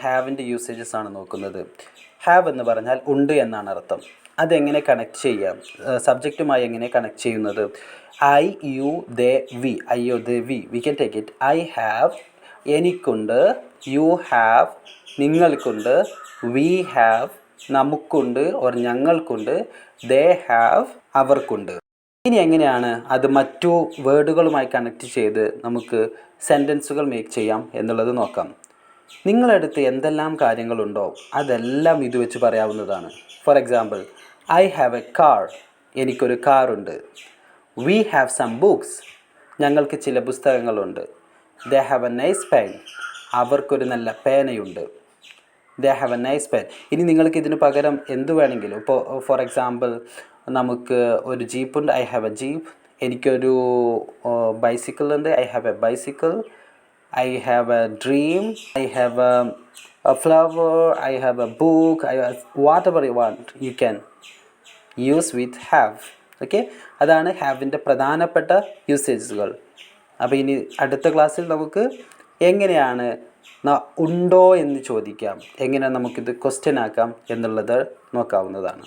ഹാവിൻ്റെ usages ആണ് നോക്കുന്നത്. Have എന്ന് പറഞ്ഞാൽ ഉണ്ട് എന്നാണ് അർത്ഥം. അതെങ്ങനെ കണക്ട് ചെയ്യാം, സബ്ജക്റ്റുമായി എങ്ങനെ കണക്ട് ചെയ്യുന്നത്? I, you, they, we. അയ്യോ, they, we can take it. I have എനിക്കുണ്ട്, യു ഹാവ് നിങ്ങൾക്കുണ്ട്, വി ഹാവ് നമുക്കുണ്ട് ഓർ ഞങ്ങൾക്കുണ്ട്, ദേ ഹാവ് അവർക്കുണ്ട്. ഇനി എങ്ങനെയാണ് അത് മറ്റു വേർഡുകളുമായി കണക്ട് ചെയ്ത് നമുക്ക് സെൻറ്റൻസുകൾ മേക്ക് ചെയ്യാം എന്നുള്ളത് നോക്കാം. നിങ്ങളടുത്ത് എന്തെല്ലാം കാര്യങ്ങളുണ്ടോ അതെല്ലാം ഇത് വെച്ച് പറയാവുന്നതാണ്. For example, I have a car. എനിക്കൊരു കാറുണ്ട്. We have some books. ഞങ്ങൾക്ക് ചില പുസ്തകങ്ങളുണ്ട്. They have a nice pen. അവർക്കൊരു നല്ല പേനയുണ്ട്. They have a nice pen. ഇനി നിങ്ങൾക്ക് ഇതിന് പകരം എന്ത് വേണമെങ്കിലും, ഇപ്പോൾ ഫോർ എക്സാമ്പിൾ നമുക്ക് ഒരു ജീപ്പുണ്ട്. I have a jeep. എനിക്കൊരു ബൈസിക്കിൾ ഉണ്ട്. I have a bicycle. I have a dream, I have a flower, I have a book, whatever you want, you can use with have. Okay, അതാണ് ഹാവിൻ്റെ പ്രധാനപ്പെട്ട യൂസേജുകൾ. അപ്പോൾ ഇനി അടുത്ത ക്ലാസ്സിൽ നമുക്ക് എങ്ങനെയാണ് ഉണ്ടോ എന്ന് ചോദിക്കാം, എങ്ങനെ നമുക്കിത് ക്വസ്റ്റ്യൻ ആക്കാം എന്നുള്ളത് നോക്കാവുന്നതാണ്.